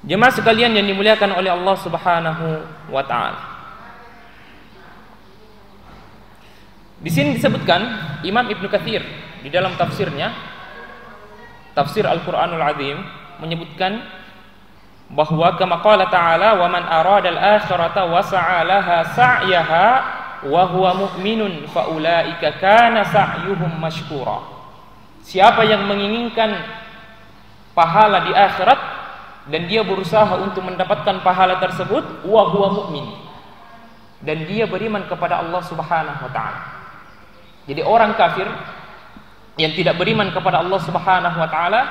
Jemaah sekalian yang dimuliakan oleh Allah Subhanahu wa taala. Di sini disebutkan Imam Ibnu Katsir di dalam tafsirnya, tafsir Al-Qur'anul Azim, menyebutkan bahwa kama qala ta'ala wa man arada al-akhirata wa sa'a laha sa'yaha wa huwa mu'minun fa ulaika kana sa'yuhum mashkura. Siapa yang menginginkan pahala di akhirat dan dia berusaha untuk mendapatkan pahala tersebut, wa huwa mu'min, dan dia beriman kepada Allah Subhanahu wa taala. Jadi orang kafir yang tidak beriman kepada Allah Subhanahu wa taala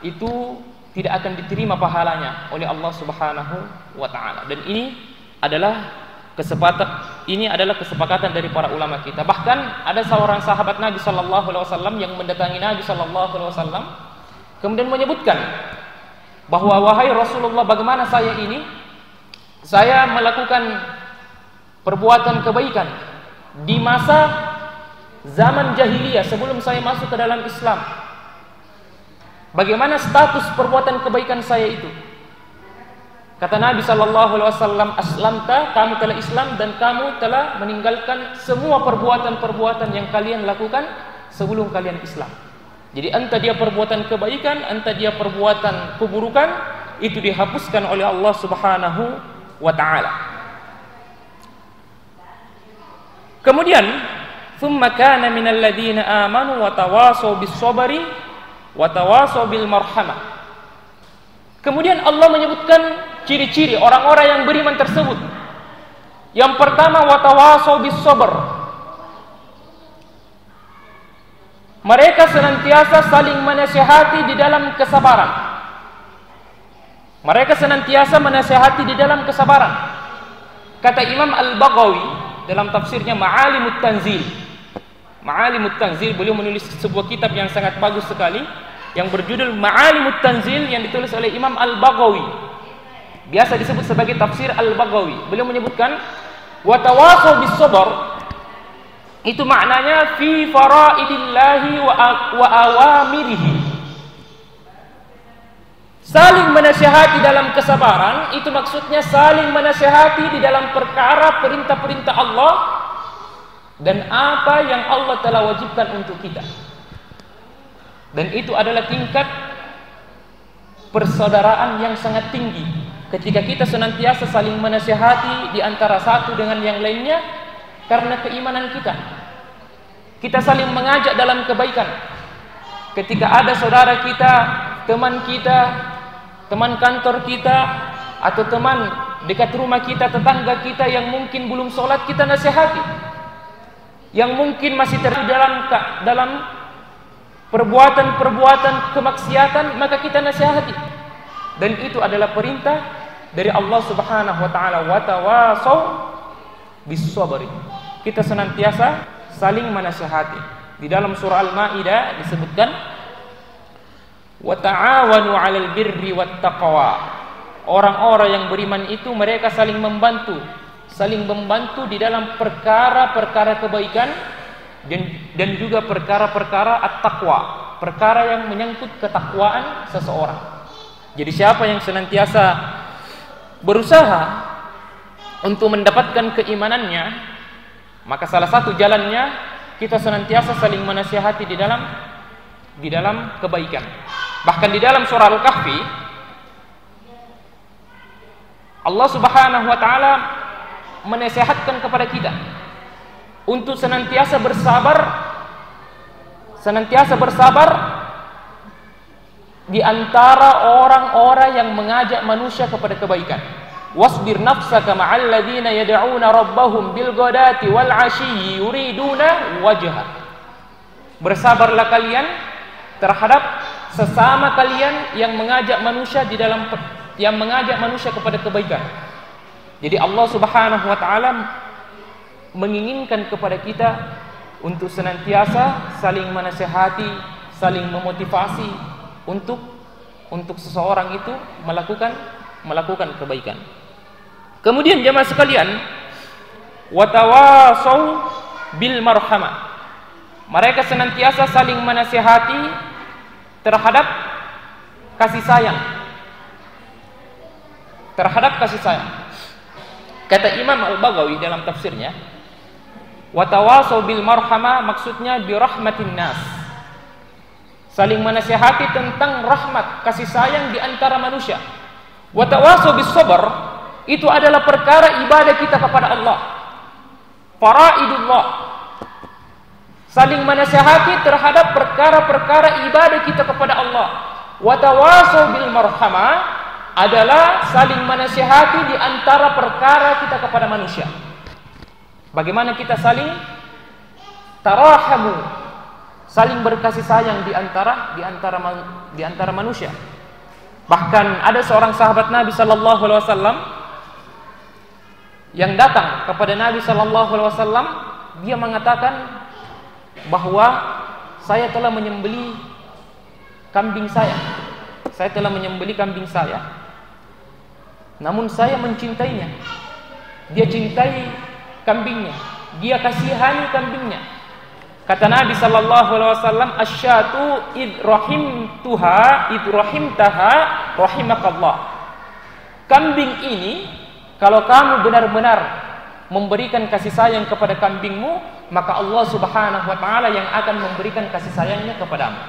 itu tidak akan diterima pahalanya oleh Allah Subhanahu wa taala. Dan ini adalah kesepakatan dari para ulama kita. Bahkan ada seorang sahabat Nabi sallallahu alaihi wasallam yang mendatangi Nabi sallallahu alaihi wasallam kemudian menyebutkan bahwa wahai Rasulullah, bagaimana saya ini? Saya melakukan perbuatan kebaikan di masa zaman jahiliyah sebelum saya masuk ke dalam Islam. Bagaimana status perbuatan kebaikan saya itu? Kata Nabi sallallahu alaihi wasallam, aslamta, kamu telah Islam dan kamu telah meninggalkan semua perbuatan-perbuatan yang kalian lakukan sebelum kalian Islam. Jadi entah dia perbuatan kebaikan, entah dia perbuatan keburukan, itu dihapuskan oleh Allah Subhanahu wa taala. Kemudian, "Tsumma kana minal ladzina amanu wa tawasaw bis-sabri wa tawasaw bil marhamah." Kemudian Allah menyebutkan ciri-ciri orang-orang yang beriman tersebut. Yang pertama, wa tawasaw bis-sabr. Mereka senantiasa saling menasihati di dalam kesabaran. Mereka senantiasa menasihati di dalam kesabaran. Kata Imam Al-Baghawi dalam tafsirnya Ma'alimut Tanzil. Ma'alimut Tanzil, beliau menulis sebuah kitab yang sangat bagus sekali yang berjudul Ma'alimut Tanzil, yang ditulis oleh Imam Al-Baghawi. Biasa disebut sebagai tafsir Al-Baghawi. Beliau menyebutkan wa tawasaw bis-sabr, itu maknanya fi faraidillahi wa awamirihi. Saling menasihati dalam kesabaran, itu maksudnya saling menasihati di dalam perkara perintah-perintah Allah dan apa yang Allah telah wajibkan untuk kita. Dan itu adalah tingkat persaudaraan yang sangat tinggi ketika kita senantiasa saling menasihati di antara satu dengan yang lainnya. Karena keimanan kita saling mengajak dalam kebaikan. Ketika ada saudara kita, teman kantor kita, atau teman dekat rumah kita, tetangga kita yang mungkin belum sholat, kita nasihati. Yang mungkin masih dalam perbuatan kemaksiatan, maka kita nasihati. Dan itu adalah perintah dari Allah Subhanahu wa taala, wa tawasaw bis-sabri. Kita senantiasa saling menasihati. Di dalam surah Al-Maidah disebutkan wa ta'awanu 'alal birri wat taqwa. Orang-orang yang beriman itu mereka saling membantu di dalam perkara-perkara kebaikan dan juga perkara-perkara at-taqwa, perkara yang menyangkut ketakwaan seseorang. Jadi siapa yang senantiasa berusaha untuk mendapatkan keimanannya, maka salah satu jalannya kita senantiasa saling menasihati di dalam kebaikan. Bahkan di dalam surah Al-Kahfi, Allah Subhanahu wa taala menasihatkan kepada kita untuk senantiasa bersabar di antara orang-orang yang mengajak manusia kepada kebaikan. Wasbir nafsaka ma'al ladzina yad'una rabbahum bil ghadati wal 'ashyi yuriduna wajha. Bersabarlah kalian terhadap sesama kalian yang mengajak manusia kepada kebaikan. Jadi Allah Subhanahu wa taala menginginkan kepada kita untuk senantiasa saling menasihati, saling memotivasi untuk seseorang itu melakukan kebaikan. Kemudian jemaah sekalian, watawasaw bil marhamah. Mereka senantiasa saling menasihati terhadap kasih sayang. terhadap kasih sayang. Kata Imam Al-Baghawi dalam tafsirnya, wa tawasau bil marhamah maksudnya bi rahmatin nas. Saling menasihati tentang rahmat, kasih sayang di antara manusia. Wa tawasau bis sabr itu adalah perkara ibadah kita kepada Allah. Faraidullah. Saling menasihati terhadap perkara-perkara ibadah kita kepada Allah. Wa tawasau bil marhamah adalah saling menasihati di antara perkara kita kepada manusia. Bagaimana kita saling tarahamu, saling berkasih sayang di antara manusia. Bahkan ada seorang sahabat Nabi sallallahu alaihi wasallam yang datang kepada Nabi sallallahu alaihi wasallam, dia mengatakan bahwa saya telah menyembelih kambing saya. Saya telah menyembelih kambing saya. Namun saya mencintainya. Dia cintai kambingnya. Dia kasihani kambingnya. Kata Nabi sallallahu alaihi wasallam, "Asyatu idrahimtaha rahimakallah." Kambing ini kalau kamu benar-benar memberikan kasih sayang kepada kambingmu, maka Allah Subhanahu wa taala yang akan memberikan kasih sayangnya kepadamu.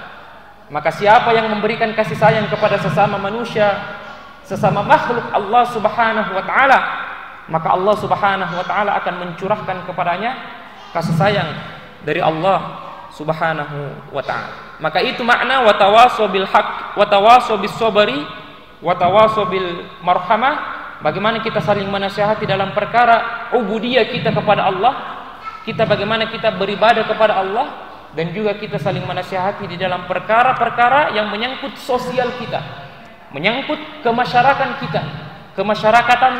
Maka siapa yang memberikan kasih sayang kepada sesama manusia, sesama makhluk Allah Subhanahu wa taala, maka Allah Subhanahu wa taala akan mencurahkan kepadanya kasih sayang dari Allah Subhanahu wa taala. Maka itu makna wa tawasaw bil haqq wa tawasaw bis sabri wa tawasaw bil marhamah. Bagaimana kita saling menasihati dalam perkara ubudiyah kita kepada Allah, kita bagaimana kita beribadah kepada Allah, dan juga kita saling menasihati di dalam perkara-perkara yang menyangkut sosial kita, menyangkut kemasyarakatan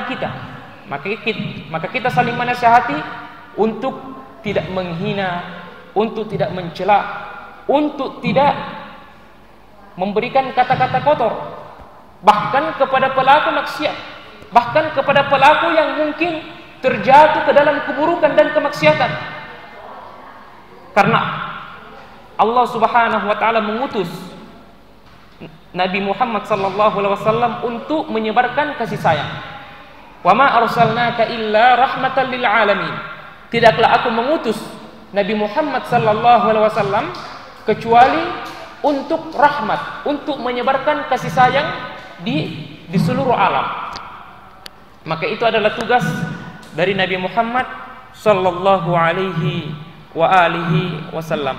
kita. Maka kita saling menasihati untuk tidak menghina, untuk tidak mencela, untuk tidak memberikan kata-kata kotor, bahkan kepada pelaku maksiat, bahkan kepada pelaku yang mungkin terjatuh ke dalam keburukan dan kemaksiatan. Karena Allah Subhanahu wa taala mengutus Nabi Muhammad sallallahu alaihi wasallam untuk menyebarkan kasih sayang. Wa ma arsalnaka illa rahmatan lil alamin. Tidaklah aku mengutus Nabi Muhammad sallallahu alaihi wasallam kecuali untuk rahmat, untuk menyebarkan kasih sayang di seluruh alam. Maka itu adalah tugas dari Nabi Muhammad sallallahu alaihi wa alihi wasallam.